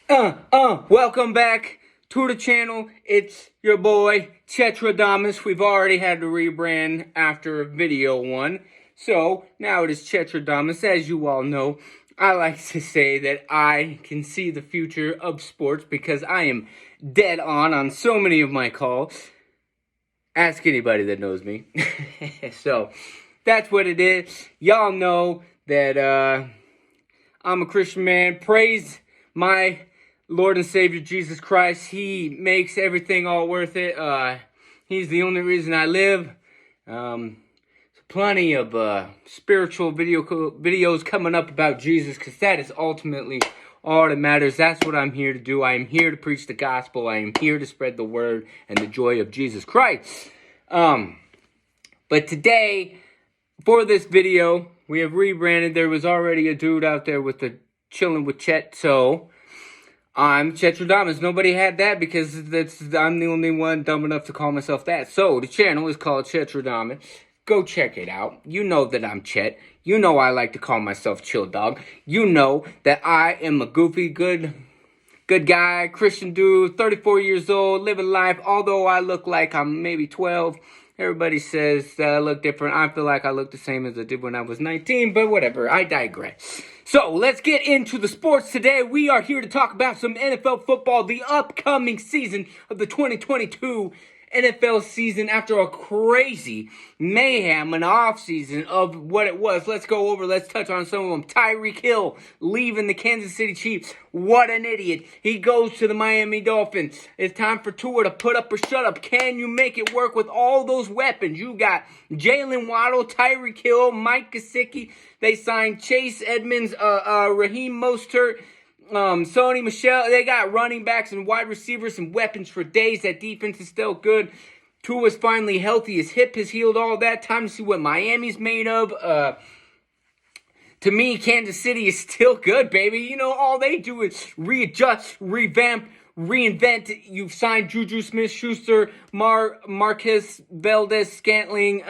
Welcome back to the channel. It's your boy, Chetradamus. We've already had to rebrand after video 1. So, now it is Chetradamus. As you all know, I like to say that I can see the future of sports because I am dead on so many of my calls. Ask anybody that knows me. So, that's what it is. Y'all know that I'm a Christian man. Praise my Lord and Savior Jesus Christ. He makes everything all worth it. He's the only reason I live. Plenty of spiritual videos coming up about Jesus, because that is ultimately all that matters. That's what I'm here to do. I am here to preach the gospel. I am here to spread the word and the joy of Jesus Christ. But today, for this video, we have rebranded. There was already a dude out there with the chilling with Chet, so I'm Chetradamus. Nobody had that because I'm the only one dumb enough to call myself that. So the channel is called Chetradamus. Go check it out. You know that I'm Chet. You know I like to call myself Chill Dog. You know that I am a goofy, good guy, Christian dude, 34 years old, living life. Although I look like I'm maybe 12. Everybody says that I look different. I feel like I look the same as I did when I was 19, but whatever. I digress. So, let's get into the sports today. We are here to talk about some NFL football, the upcoming season of the 2022 NFL season after a crazy mayhem and offseason of what it was. Let's go over, let's touch on some of them. Tyreek Hill leaving the Kansas City Chiefs. What an idiot. He goes to the Miami Dolphins. It's time for Tua to put up or shut up. Can you make it work with all those weapons? You got Jalen Waddle, Tyreek Hill, Mike Gesicki. They signed Chase Edmonds, Raheem Mostert, Sony Michel. They got running backs and wide receivers and weapons for days. That defense is still good. Tua's finally healthy. His hip has healed. All that. Time to see what Miami's made of. To me, Kansas City is still good, baby. You know, all they do is readjust, revamp, reinvent. You've signed Juju Smith-Schuster, Marquez Valdez-Scantling.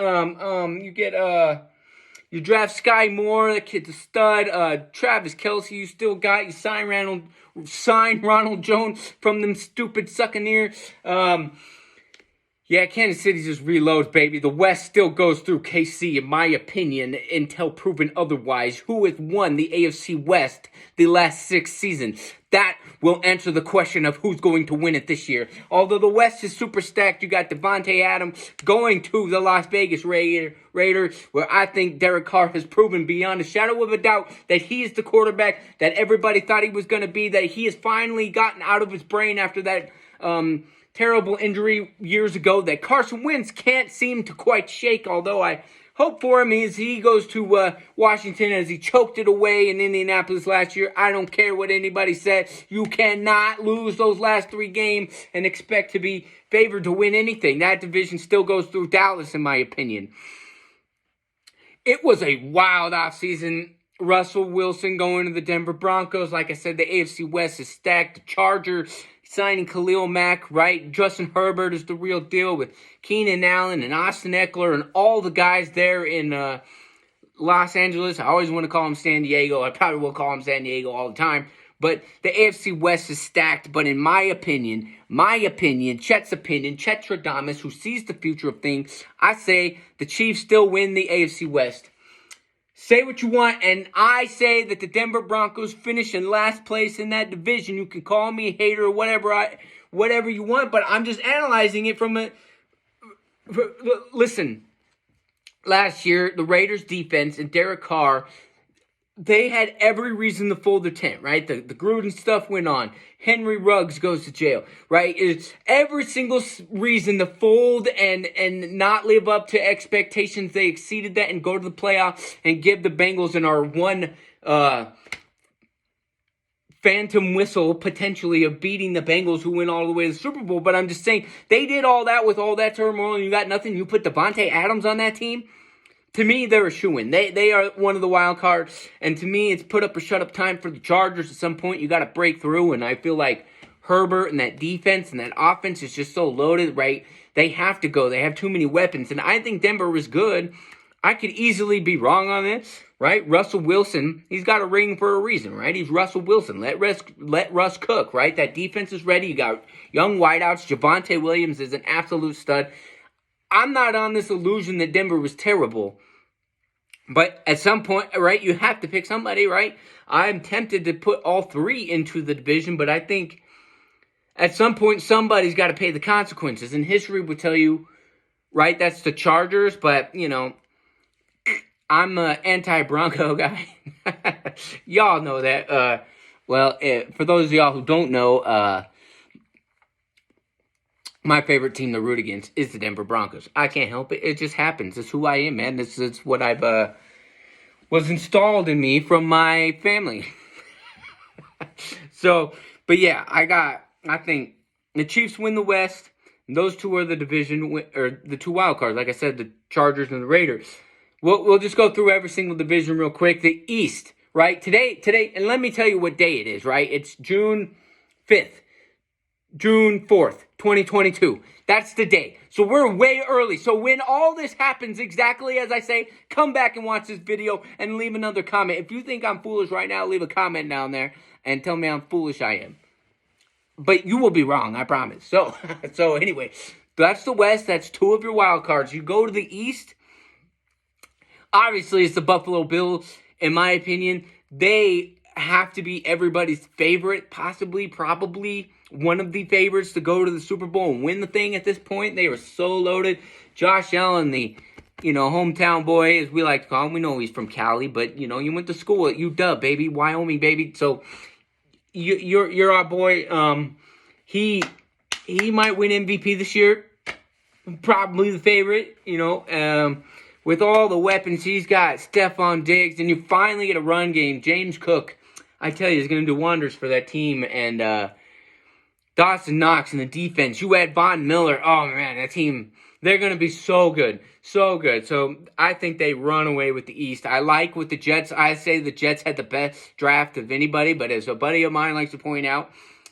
You draft Sky Moore, the kid's a stud. Travis Kelce, you still got. You sign Ronald Jones from them stupid Succaneer. Yeah, Kansas City just reloads, baby. The West still goes through KC, in my opinion, until proven otherwise. Who has won the AFC West the last 6 seasons? That will answer the question of who's going to win it this year. Although the West is super stacked, you got Devontae Adams going to the Las Vegas Raiders, where I think Derek Carr has proven beyond a shadow of a doubt that he is the quarterback that everybody thought he was going to be, that he has finally gotten out of his brain after that terrible injury years ago that Carson Wentz can't seem to quite shake, although I hope for him as he goes to Washington as he choked it away in Indianapolis last year. I don't care what anybody said. You cannot lose those last 3 games and expect to be favored to win anything. That division still goes through Dallas, in my opinion. It was a wild offseason. Russell Wilson going to the Denver Broncos. Like I said, the AFC West is stacked. The Chargers signing Khalil Mack, right? Justin Herbert is the real deal with Keenan Allen and Austin Eckler and all the guys there in Los Angeles. I always want to call him San Diego. I probably will call him San Diego all the time. But the AFC West is stacked. But in my opinion, Chet's opinion, Chetradamus, who sees the future of things, I say the Chiefs still win the AFC West. Say what you want, and I say that the Denver Broncos finish in last place in that division. You can call me a hater or whatever you want, but I'm just analyzing it from a... Listen, last year, the Raiders' defense and Derek Carr, they had every reason to fold their tent, right? The Gruden stuff went on. Henry Ruggs goes to jail, right? It's every single reason to fold and not live up to expectations. They exceeded that and go to the playoffs and give the Bengals and our one phantom whistle potentially of beating the Bengals who went all the way to the Super Bowl. But I'm just saying, they did all that with all that turmoil and you got nothing. You put Devontae Adams on that team. To me, they're a shoo-in. They are one of the wild cards. And to me, it's put up or shut up time for the Chargers. At some point, you got to break through. And I feel like Herbert and that defense and that offense is just so loaded, right? They have to go. They have too many weapons. And I think Denver was good. I could easily be wrong on this, right? Russell Wilson, he's got a ring for a reason, right? He's Russell Wilson. Let Russ cook, right? That defense is ready. You got young wideouts. Javonte Williams is an absolute stud. I'm not on this illusion that Denver was terrible. But at some point, right, you have to pick somebody, right? I'm tempted to put all three into the division, but I think at some point somebody's got to pay the consequences. And history would tell you, right, that's the Chargers, but, I'm an anti-Bronco guy. Y'all know that. For those of y'all who don't know, my favorite team to root against is the Denver Broncos. I can't help it. It just happens. It's who I am, man. This is what I've was installed in me from my family. But yeah, I think the Chiefs win the West. And those two are the division, or the two wild cards. Like I said, the Chargers and the Raiders. We'll just go through every single division real quick. The East, right? Today, and let me tell you what day it is, right? It's June 5th. June 4th, 2022. That's the day. So we're way early. So when all this happens exactly as I say, come back and watch this video and leave another comment. If you think I'm foolish right now, leave a comment down there and tell me how foolish I am. But you will be wrong, I promise. So anyway, that's the West. That's two of your wild cards. You go to the East. Obviously, it's the Buffalo Bills. In my opinion, they have to be everybody's favorite, possibly, probably one of the favorites to go to the Super Bowl and win the thing at this point. They were so loaded. Josh Allen, the hometown boy, as we like to call him. We know he's from Cali, but you went to school at UW, baby, Wyoming, baby. So you're our boy. He might win MVP this year. Probably the favorite. With all the weapons he's got, Stephon Diggs, and you finally get a run game. James Cook, I tell you, is going to do wonders for that team. And Dawson Knox in the defense. You add Von Miller. Oh, man, that team, they're going to be so good. So good. So I think they run away with the East. I like with the Jets. I say the Jets had the best draft of anybody, but as a buddy of mine likes to point out,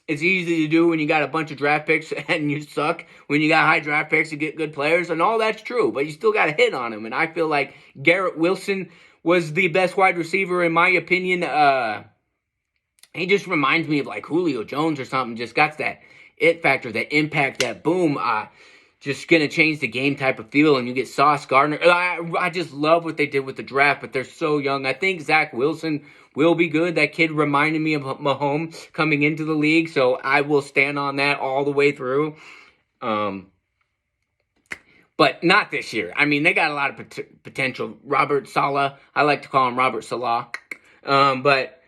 it's easy to do when you got a bunch of draft picks and you suck. When you got high draft picks to get good players, and all that's true. But you still got to hit on them. And I feel like Garrett Wilson was the best wide receiver, in my opinion. He just reminds me of like Julio Jones or something. Just got that it factor, that impact, that boom. Just going to change the game type of feel. And you get Sauce Gardner. I just love what they did with the draft, but they're so young. I think Zach Wilson will be good. That kid reminded me of Mahomes coming into the league, so I will stand on that all the way through. But not this year. I mean, they got a lot of potential. Robert Saleh, I like to call him Robert Salah. But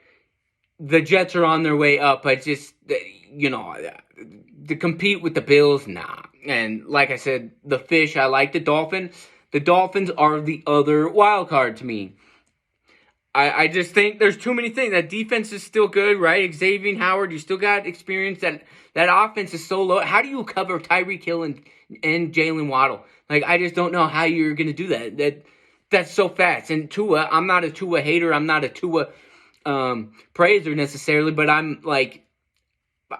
the Jets are on their way up. I just, to compete with the Bills, nah. And like I said, the Fish, I like the Dolphins. The Dolphins are the other wild card to me. I just think there's too many things. That defense is still good, right? Xavier Howard, you still got experience. That offense is so low. How do you cover Tyreek Hill and Jalen Waddle? Like, I just don't know how you're going to do that. That's so fast. And Tua, I'm not a Tua hater. I'm not a Tua praiser necessarily, but I'm like,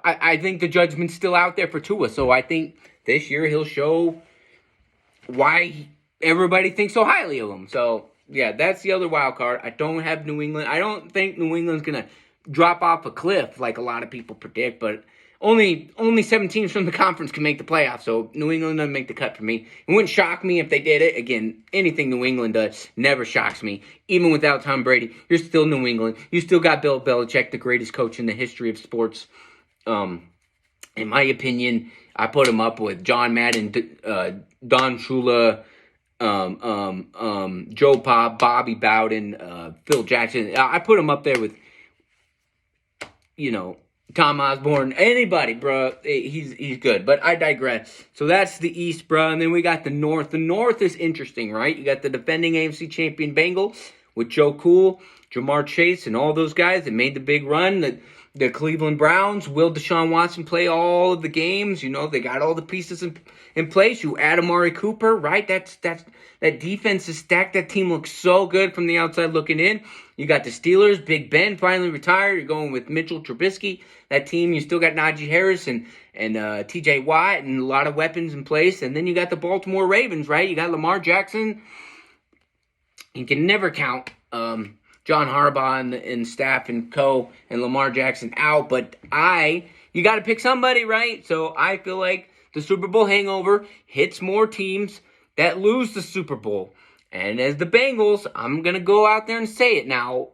I think the judgment's still out there for Tua. So I think this year he'll show why everybody thinks so highly of him. So yeah, that's the other wild card. I don't have New England. I don't think New England's going to drop off a cliff like a lot of people predict, but only 7 teams from the conference can make the playoffs, so New England doesn't make the cut for me. It wouldn't shock me if they did it. Again, anything New England does never shocks me. Even without Tom Brady, you're still New England. You still got Bill Belichick, the greatest coach in the history of sports. In my opinion, I put him up with John Madden, Don Shula, Joe Pop, Bobby Bowden, Phil Jackson. I put him up there with, Tom Osborne, anybody, bro. He's good. But I digress. So that's the East, bro. And then we got the North. The North is interesting, right? You got the defending AFC champion Bengals with Joe Cool, Jamar Chase, and all those guys that made the big run. The Cleveland Browns, will Deshaun Watson play all of the games? They got all the pieces in place. You add Amari Cooper, right? That defense is stacked. That team looks so good from the outside looking in. You got the Steelers. Big Ben finally retired. You're going with Mitchell Trubisky. That team, you still got Najee Harris and TJ Watt and a lot of weapons in place. And then you got the Baltimore Ravens, right? You got Lamar Jackson. you can never count John Harbaugh and staff and co and Lamar Jackson out, but you got to pick somebody, right? So I feel like the Super Bowl hangover hits more teams that lose the Super Bowl. And as the Bengals, I'm going to go out there and say it now.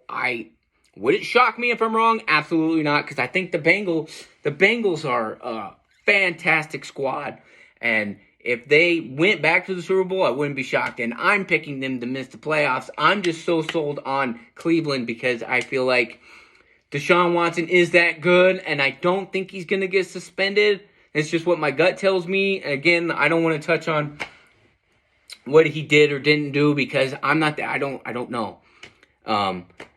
Would it shock me if I'm wrong? Absolutely not, because I think the Bengals are a fantastic squad. And if they went back to the Super Bowl, I wouldn't be shocked. And I'm picking them to miss the playoffs. I'm just so sold on Cleveland because I feel like Deshaun Watson is that good, and I don't think he's going to get suspended. It's just what my gut tells me. Again, I don't want to touch on what he did or didn't do because I'm not I don't know.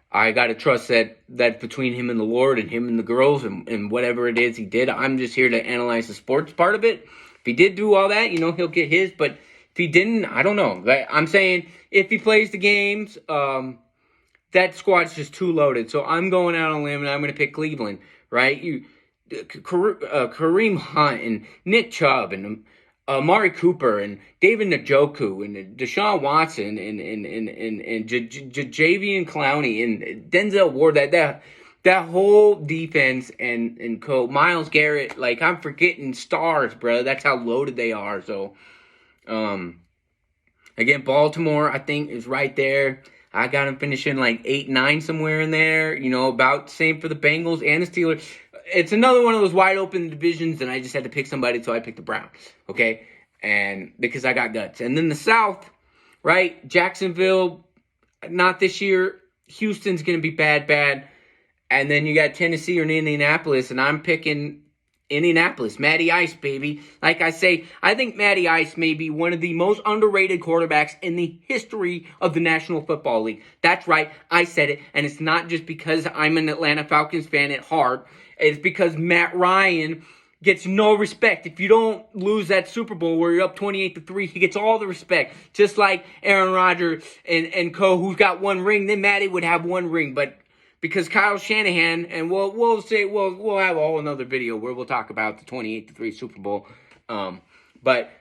I got to trust that between him and the Lord and him and the girls and whatever it is he did. I'm just here to analyze the sports part of it. If he did do all that, he'll get his. But if he didn't, I don't know. I'm saying if he plays the games, that squad's just too loaded. So I'm going out on a limb and I'm going to pick Cleveland, right? Kareem Hunt and Nick Chubb and Amari Cooper and David Njoku and Deshaun Watson and Jadeveon Clowney and Denzel Ward, that whole defense and Myles Garrett, like I'm forgetting stars, bro. That's how loaded they are. So, again, Baltimore I think is right there. I got them finishing like 8-9 somewhere in there. About the same for the Bengals and the Steelers. It's another one of those wide open divisions, and I just had to pick somebody, so I picked the Browns, okay? And because I got guts. And then the South, right? Jacksonville, not this year. Houston's going to be bad. And then you got Tennessee or Indianapolis, and I'm picking Indianapolis. Matty Ice, baby. Like I say, I think Matty Ice may be one of the most underrated quarterbacks in the history of the National Football League. That's right. I said it. And it's not just because I'm an Atlanta Falcons fan at heart. It's because Matt Ryan gets no respect. If you don't lose that Super Bowl where you're up 28-3, he gets all the respect. Just like Aaron Rodgers and co, who's got one ring, then Matty would have one ring. But because Kyle Shanahan, and we'll have a whole another video where we'll talk about the 28-3 Super Bowl. But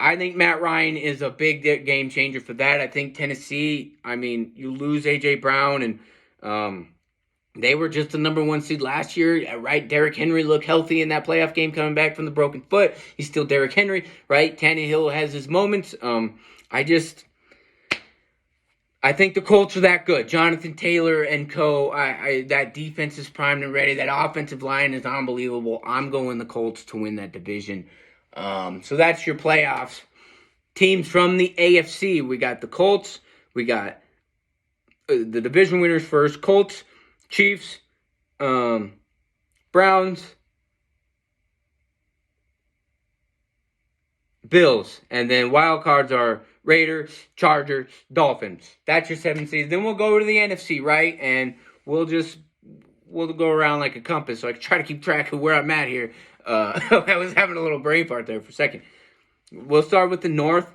I think Matt Ryan is a big game changer for that. I think Tennessee, you lose A.J. Brown and they were just the number 1 seed last year, right? Derrick Henry looked healthy in that playoff game coming back from the broken foot. He's still Derrick Henry, right? Tannehill has his moments. I think the Colts are that good. Jonathan Taylor and co. That defense is primed and ready. That offensive line is unbelievable. I'm going the Colts to win that division. So that's your playoffs. Teams from the AFC. We got the Colts. We got the division winners first. Colts, Chiefs, Browns, Bills, and then wild cards are Raiders, Chargers, Dolphins. That's your 7 seeds. Then we'll go to the NFC, right? And we'll go around like a compass, so I can try to keep track of where I'm at here. I was having a little brain fart there for a second. We'll start with the North.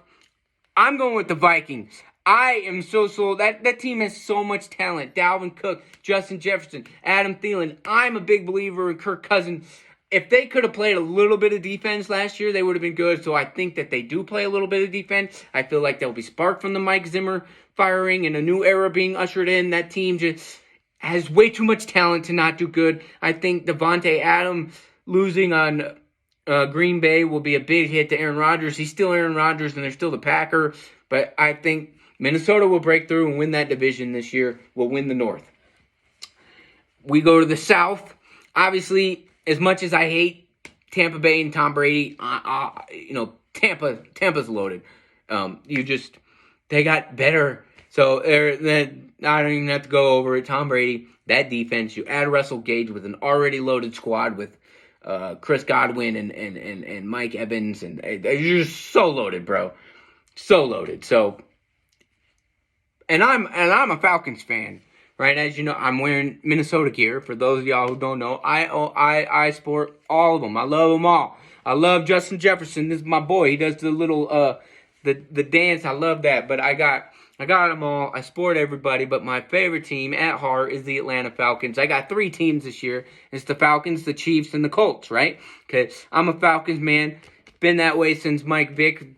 I'm going with the Vikings. I am so sold. That team has so much talent. Dalvin Cook, Justin Jefferson, Adam Thielen. I'm a big believer in Kirk Cousins. If they could have played a little bit of defense last year, they would have been good. So I think that they do play a little bit of defense. I feel like they'll be sparked from the Mike Zimmer firing and a new era being ushered in. That team just has way too much talent to not do good. I think Devontae Adams losing on Green Bay will be a big hit to Aaron Rodgers. He's still Aaron Rodgers, and they're still the Packer. But I think Minnesota will break through and win that division this year. Will win the North. We go to the South. Obviously, as much as I hate Tampa Bay and Tom Brady, Tampa's loaded. They got better. So I don't even have to go over it. Tom Brady, that defense. You add Russell Gage with an already loaded squad with Chris Godwin and Mike Evans, and you're just so loaded, bro. So loaded. So. And I'm a Falcons fan, right? As you know, I'm wearing Minnesota gear. For those of y'all who don't know, I sport all of them. I love them all. I love Justin Jefferson. This is my boy. He does the little the dance. I love that. But I got them all. I sport everybody. But my favorite team at heart is the Atlanta Falcons. I got 3 teams this year. It's the Falcons, the Chiefs, and the Colts, right? Okay, I'm a Falcons man. Been that way since Mike Vick.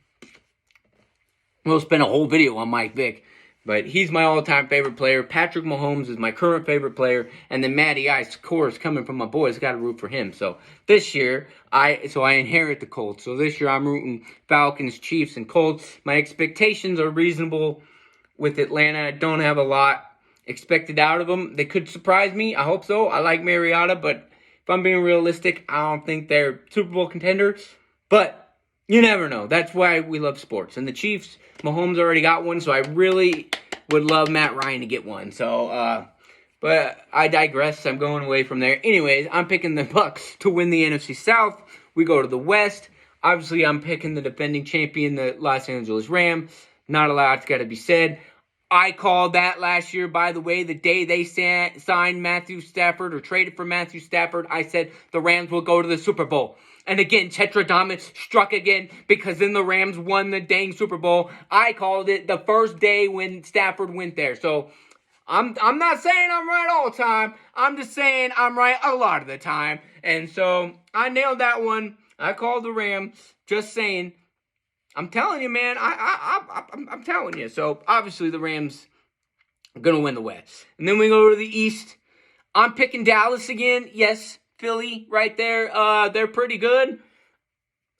We'll spend a whole video on Mike Vick. But he's my all-time favorite player. Patrick Mahomes is my current favorite player. And then Matty Ice, of course, coming from my boys, got to root for him. So this year, I inherit the Colts. So this year I'm rooting Falcons, Chiefs, and Colts. My expectations are reasonable with Atlanta. I don't have a lot expected out of them. They could surprise me. I hope so. I like Mariota, but if I'm being realistic, I don't think they're Super Bowl contenders. But you never know. That's why we love sports. And the Chiefs, Mahomes already got one, so I really would love Matt Ryan to get one. So, but I digress. I'm going away from there. Anyways, I'm picking the Bucs to win the NFC South. We go to the West. Obviously, I'm picking the defending champion, the Los Angeles Rams. Not a lot's got to be said. I called that last year, by the way, the day they signed Matthew Stafford or traded for Matthew Stafford. I said the Rams will go to the Super Bowl. And again, Tetradamus struck again because then the Rams won the dang Super Bowl. I called it the first day when Stafford went there. So I'm not saying I'm right all the time. I'm just saying I'm right a lot of the time. And so I nailed that one. I called the Rams. Just saying. I'm telling you, man. I'm telling you. So obviously the Rams are gonna win the West. And then we go to the East. I'm picking Dallas again. Yes, Philly right there. They're pretty good.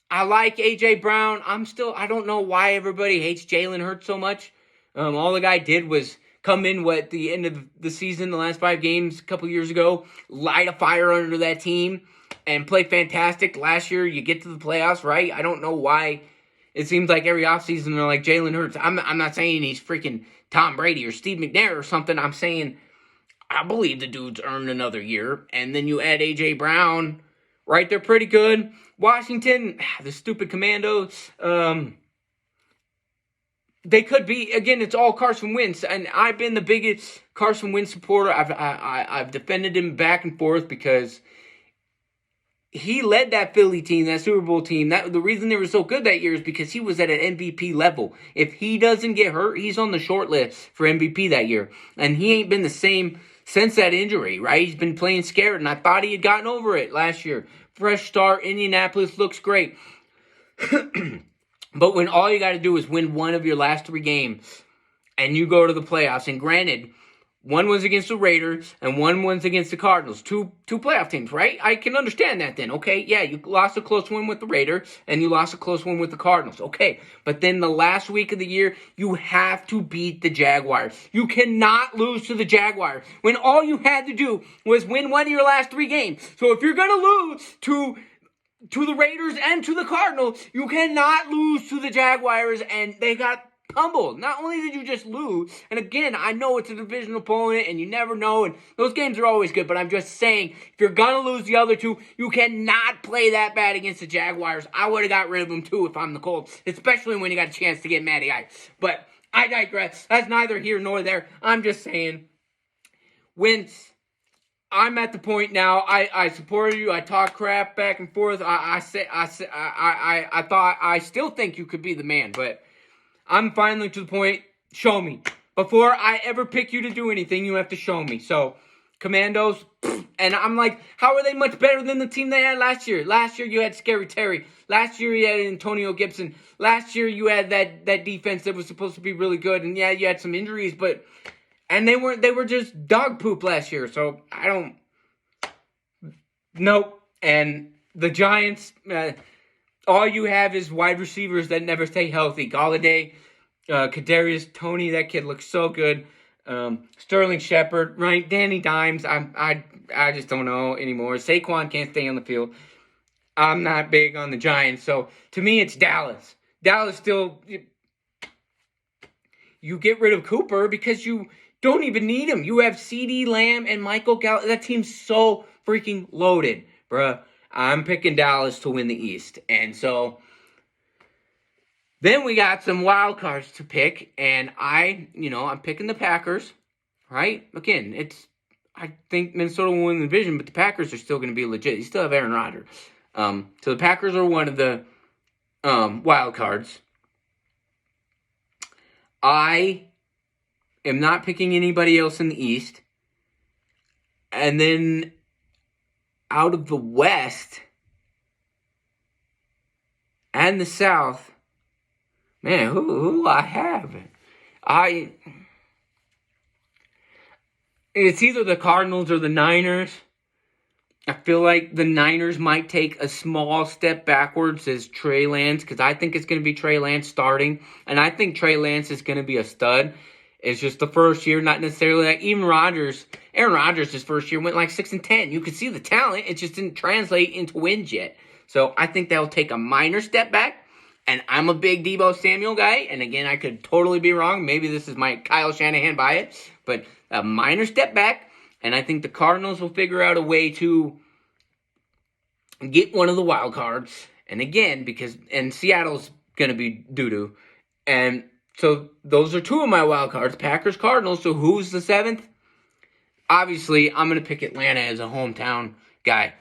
I like AJ Brown. I don't know why everybody hates Jalen Hurts so much. All the guy did was come in at the end of the season, the last 5 games a couple years ago, light a fire under that team and play fantastic. Last year, you get to the playoffs, right? I don't know why. It seems like every offseason they're like Jalen Hurts. I'm not saying he's freaking Tom Brady or Steve McNair or something. I'm saying I believe the dude's earned another year. And then you add A.J. Brown, right? They're pretty good. Washington, the stupid Commandos, they could be, again, it's all Carson Wentz. And I've been the biggest Carson Wentz supporter. I've defended him back and forth because he led that Philly team, that Super Bowl team. The reason they were so good that year is because he was at an MVP level. If he doesn't get hurt, he's on the short list for MVP that year. And he ain't been the same since that injury, right? He's been playing scared, and I thought he had gotten over it last year. Fresh start, Indianapolis looks great. But when all you got to do is win one of your last 3 games, and you go to the playoffs, and granted, one was against the Raiders, and one was against the Cardinals. Two playoff teams, right? I can understand that then, okay? Yeah, you lost a close one with the Raiders, and you lost a close one with the Cardinals, okay? But then the last week of the year, you have to beat the Jaguars. You cannot lose to the Jaguars when all you had to do was win one of your last 3 games. So if you're going to lose to the Raiders and to the Cardinals, you cannot lose to the Jaguars, and they got humbled. Not only did you just lose, and again, I know it's a division opponent, and you never know, and those games are always good, but I'm just saying, if you're going to lose the other 2, you cannot play that bad against the Jaguars. I would have got rid of them too if I'm the Colts, especially when you got a chance to get Matty Ice. But I digress. That's neither here nor there. I'm just saying, when I'm at the point now, I supported you, I talk crap back and forth, I still think you could be the man, but I'm finally to the point, show me. Before I ever pick you to do anything, you have to show me. So, Commandos, and I'm like, how are they much better than the team they had last year? Last year you had Scary Terry. Last year you had Antonio Gibson. Last year you had that defense that was supposed to be really good. And yeah, you had some injuries, but they were just dog poop last year. So, nope. And the Giants, all you have is wide receivers that never stay healthy. Galladay, Kadarius Toney, that kid looks so good. Sterling Shepard, right? Danny Dimes, I just don't know anymore. Saquon can't stay on the field. I'm not big on the Giants, so to me it's Dallas. Dallas still, you get rid of Cooper because you don't even need him. You have CeeDee Lamb and Michael Gallup. That team's so freaking loaded, bruh. I'm picking Dallas to win the East. And so then we got some wild cards to pick. And I'm picking the Packers, right? Again, I think Minnesota will win the division, but the Packers are still going to be legit. You still have Aaron Rodgers. So the Packers are one of the wild cards. I am not picking anybody else in the East. And then out of the West and the South, man, who I have? It's either the Cardinals or the Niners. I feel like the Niners might take a small step backwards as Trey Lance, because I think it's going to be Trey Lance starting, and I think Trey Lance is going to be a stud. It's just the first year, not necessarily like even Aaron Rodgers, his first year went like 6-10. You could see the talent, it just didn't translate into wins yet. So I think they'll take a minor step back, and I'm a big Deebo Samuel guy, and again, I could totally be wrong. Maybe this is my Kyle Shanahan bias, but a minor step back. And I think the Cardinals will figure out a way to get one of the wild cards. And again, and Seattle's going to be doo-doo. And so those are two of my wild cards, Packers, Cardinals. So who's the seventh? Obviously, I'm going to pick Atlanta as a hometown guy.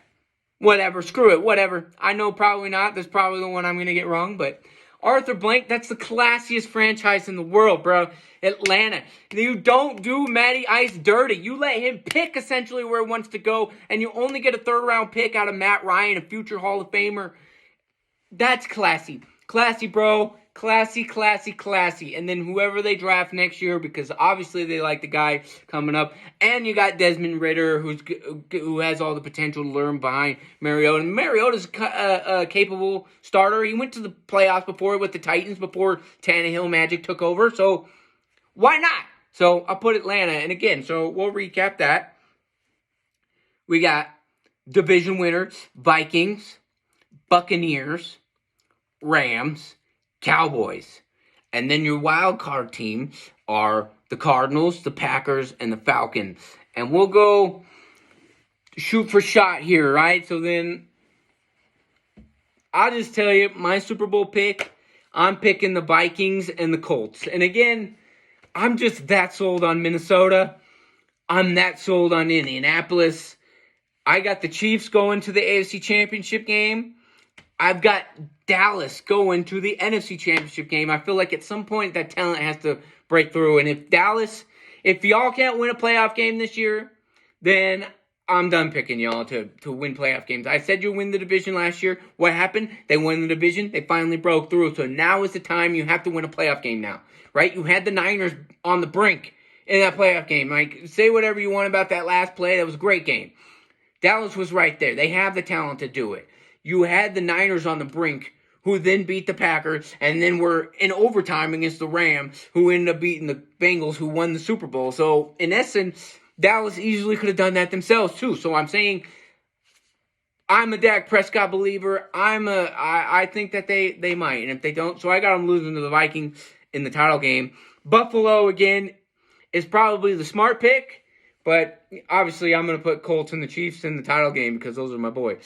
Whatever, screw it, whatever. I know probably not. That's probably the one I'm going to get wrong, but Arthur Blank, that's the classiest franchise in the world, bro. Atlanta. You don't do Matty Ice dirty. You let him pick essentially where he wants to go, and you only get a third-round pick out of Matt Ryan, a future Hall of Famer. That's classy. Classy, bro. Classy, classy, classy. And then whoever they draft next year, because obviously they like the guy coming up. And you got Desmond Ridder, who has all the potential to learn behind Mariota. And Mariota's a capable starter. He went to the playoffs before with the Titans before Tannehill Magic took over. So why not? So I'll put Atlanta. And again, so we'll recap that. We got division winners, Vikings, Buccaneers, Rams, Cowboys. And then your wild card teams are the Cardinals, the Packers, and the Falcons. And we'll go shoot for shot here, right? So then I'll just tell you my Super Bowl pick. I'm picking the Vikings and the Colts. And again, I'm just that sold on Minnesota. I'm that sold on Indianapolis. I got the Chiefs going to the AFC Championship game. I've got Dallas going to the NFC Championship game. I feel like at some point that talent has to break through. And if y'all can't win a playoff game this year, then I'm done picking y'all to win playoff games. I said you win the division last year. What happened? They won the division. They finally broke through. So now is the time you have to win a playoff game now, right? You had the Niners on the brink in that playoff game. Like, say whatever you want about that last play. That was a great game. Dallas was right there. They have the talent to do it. You had the Niners on the brink, who then beat the Packers, and then were in overtime against the Rams, who ended up beating the Bengals, who won the Super Bowl. So, in essence, Dallas easily could have done that themselves, too. So, I'm saying I'm a Dak Prescott believer. I think that they might. And if they don't, so I got them losing to the Vikings in the title game. Buffalo, again, is probably the smart pick. But, obviously, I'm going to put Colts and the Chiefs in the title game because those are my boys.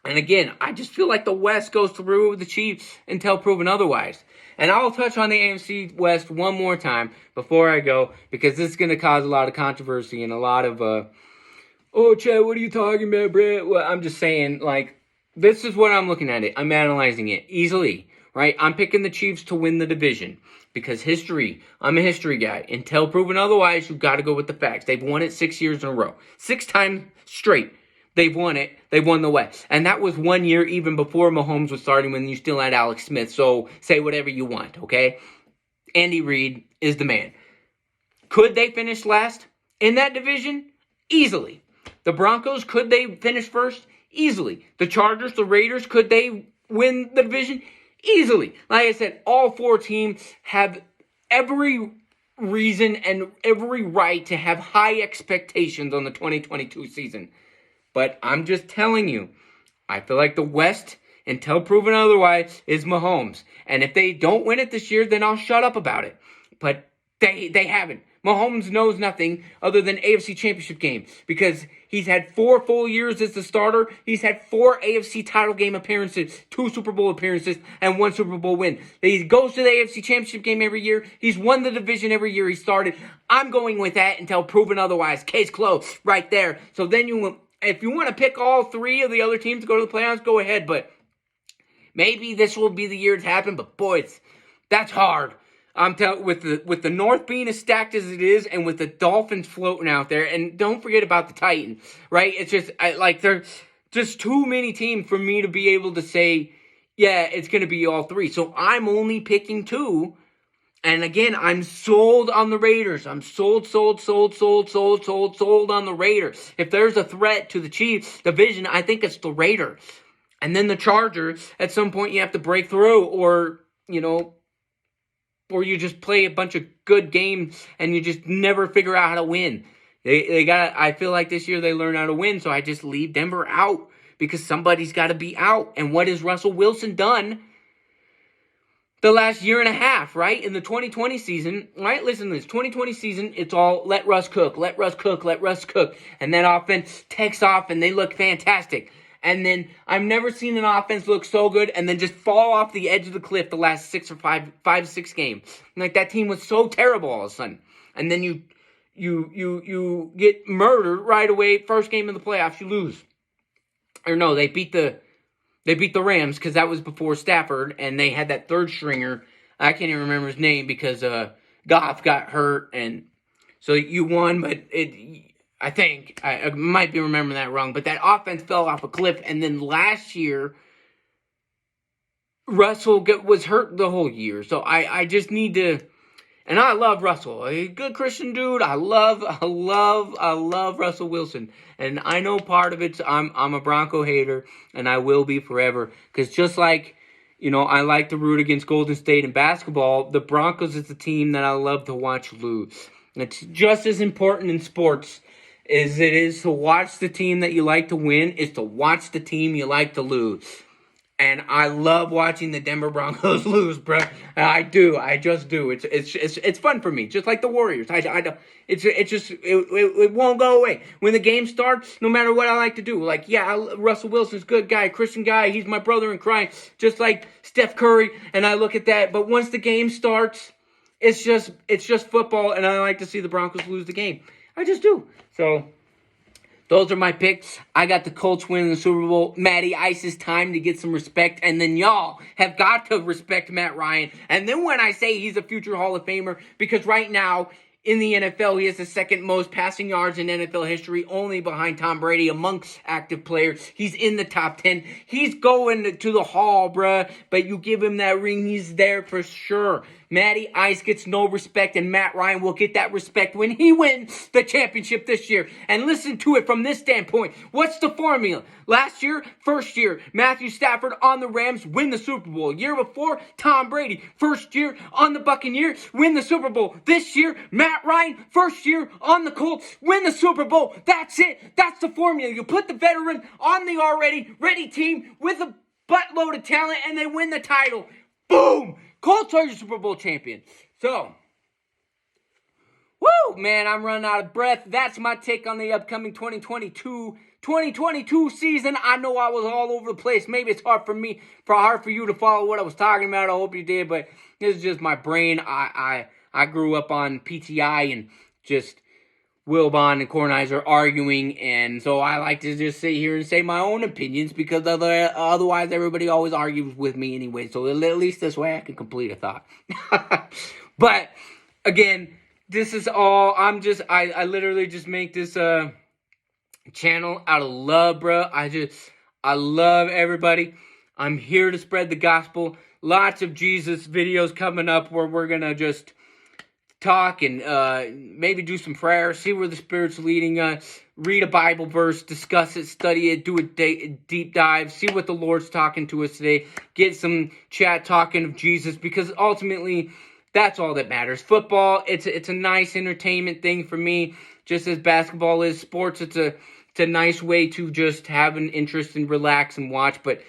And again, I just feel like the West goes through the Chiefs until proven otherwise. And I'll touch on the AFC West one more time before I go, because this is going to cause a lot of controversy and a lot of, oh, Chad, what are you talking about, Brett? Well, I'm just saying, like, this is what I'm looking at it. I'm analyzing it easily, right? I'm picking the Chiefs to win the division because history, I'm a history guy. Until proven otherwise, you've got to go with the facts. They've won it 6 years in a row. 6 times straight. They've won it. They've won the West. And that was 1 year even before Mahomes was starting when you still had Alex Smith. So say whatever you want, okay? Andy Reid is the man. Could they finish last in that division? Easily. The Broncos, could they finish first? Easily. The Chargers, the Raiders, could they win the division? Easily. Like I said, all 4 teams have every reason and every right to have high expectations on the 2022 season. But I'm just telling you, I feel like the West, until proven otherwise, is Mahomes. And if they don't win it this year, then I'll shut up about it. But they haven't. Mahomes knows nothing other than AFC Championship game because he's had 4 full years as the starter. He's had 4 AFC title game appearances, 2 Super Bowl appearances, and 1 Super Bowl win. He goes to the AFC Championship game every year. He's won the division every year he started. I'm going with that until proven otherwise. Case closed right there. So then if you want to pick all 3 of the other teams to go to the playoffs, go ahead. But maybe this will be the year to happen. But boys, that's hard. I'm telling with the North being as stacked as it is, and with the Dolphins floating out there, and don't forget about the Titans, right? It's just there's just too many teams for me to be able to say, yeah, it's going to be all 3. So I'm only picking 2 And again, I'm sold on the Raiders. I'm sold on the Raiders. If there's a threat to the Chiefs division, I think it's the Raiders. And then the Chargers, at some point you have to break through, or you just play a bunch of good games and you just never figure out how to win. I feel like this year they learned how to win, so I just leave Denver out because somebody's got to be out. And what has Russell Wilson done the last year and a half, right? In the 2020 season, right? Listen to this. 2020 season, it's all let Russ cook. And that offense takes off and they look fantastic. And then I've never seen an offense look so good and then just fall off the edge of the cliff the last 6 games. Like, that team was so terrible all of a sudden. And then you get murdered right away. First game of the playoffs, you lose. Or no, they beat the Rams because that was before Stafford, and they had that third stringer. I can't even remember his name because Goff got hurt, and so you won. But I think I might be remembering that wrong. But that offense fell off a cliff, and then last year Russell was hurt the whole year. So I just need to. And I love Russell. A good Christian dude. I love Russell Wilson. And I know part of it's I'm a Bronco hater, and I will be forever. Because just like, I like to root against Golden State in basketball, the Broncos is the team that I love to watch lose. And it's just as important in sports as it is to watch the team that you like to win, is to watch the team you like to lose. And I love watching the Denver Broncos lose, bro. I do. I just do. It's fun for me, just like the Warriors. It won't go away. When the game starts, no matter what I like to do, like, Russell Wilson's a good guy, Christian guy. He's my brother in crime, just like Steph Curry. And I look at that. But once the game starts, it's just football, and I like to see the Broncos lose the game. I just do. So those are my picks. I got the Colts winning the Super Bowl. Matty Ice, is time to get some respect. And then y'all have got to respect Matt Ryan. And then when I say he's a future Hall of Famer, because right now in the NFL, he has the second most passing yards in NFL history, only behind Tom Brady amongst active players. He's in the top 10. He's going to the Hall, bruh. But you give him that ring, he's there for sure. Matty Ice gets no respect, and Matt Ryan will get that respect when he wins the championship this year. And listen to it from this standpoint. What's the formula? Last year, first year, Matthew Stafford on the Rams win the Super Bowl. Year before, Tom Brady, first year on the Buccaneers, win the Super Bowl. This year, Matt Ryan, first year on the Colts, win the Super Bowl. That's it. That's the formula. You put the veteran on the already ready team with a buttload of talent, and they win the title. Boom! Colts are your Super Bowl champion. So, woo, man, I'm running out of breath. That's my take on the upcoming 2022 season. I know I was all over the place. Maybe it's hard for you to follow what I was talking about. I hope you did, but this is just my brain. I grew up on PTI and just Wilbon and Kornheiser arguing, and so I like to just sit here and say my own opinions because otherwise everybody always argues with me anyway. So at least this way I can complete a thought. But again, this is all. I literally just make this channel out of love, bro. I love everybody. I'm here to spread the gospel. Lots of Jesus videos coming up where we're gonna just talk and maybe do some prayer, see where the Spirit's leading us, read a Bible verse, discuss it, study it, do a deep dive, see what the Lord's talking to us today, get some chat talking of Jesus, because ultimately that's all that matters. Football, it's a nice entertainment thing for me, just as basketball is. Sports, it's a nice way to just have an interest and relax and watch, but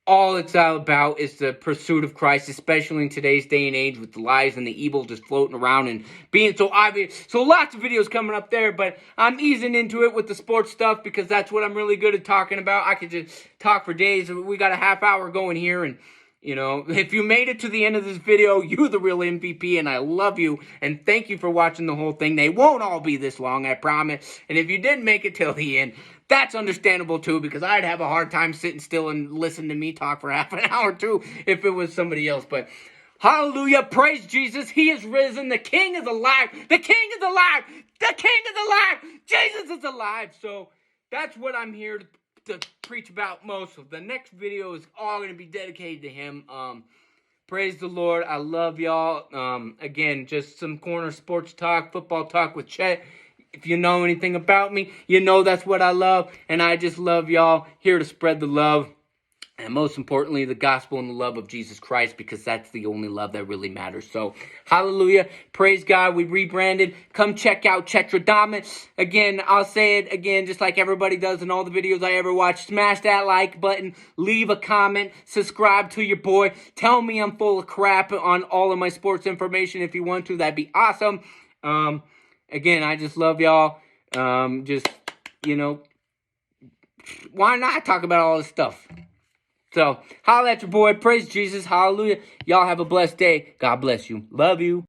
all it's all about is the pursuit of Christ, especially in today's day and age with the lies and the evil just floating around and being so obvious. So lots of videos coming up there, but I'm easing into it with the sports stuff because that's what I'm really good at talking about. I could just talk for days. We got a half hour going here, and if you made it to the end of this video, you're the real MVP, and I love you, and thank you for watching the whole thing. They won't all be this long, I promise. And if you didn't make it till the end, that's understandable too, because I'd have a hard time sitting still and listening to me talk for half an hour too if it was somebody else. But hallelujah, praise Jesus, he is risen, the King is alive, the King is alive, the King is alive, Jesus is alive. So that's what I'm here to preach about most of. The next video is all going to be dedicated to him. Praise the Lord. I love y'all. Again, just some corner sports talk, football talk with Chet. If you know anything about me, you know that's what I love. And I just love y'all. Here to spread the love. And most importantly, the gospel and the love of Jesus Christ, because that's the only love that really matters. So, hallelujah. Praise God. We rebranded. Come check out Chetradamus. Again, I'll say it again, just like everybody does in all the videos I ever watch. Smash that like button. Leave a comment. Subscribe to your boy. Tell me I'm full of crap on all of my sports information if you want to. That'd be awesome. Again, I just love y'all. Why not talk about all this stuff? So, holla at your boy. Praise Jesus. Hallelujah. Y'all have a blessed day. God bless you. Love you.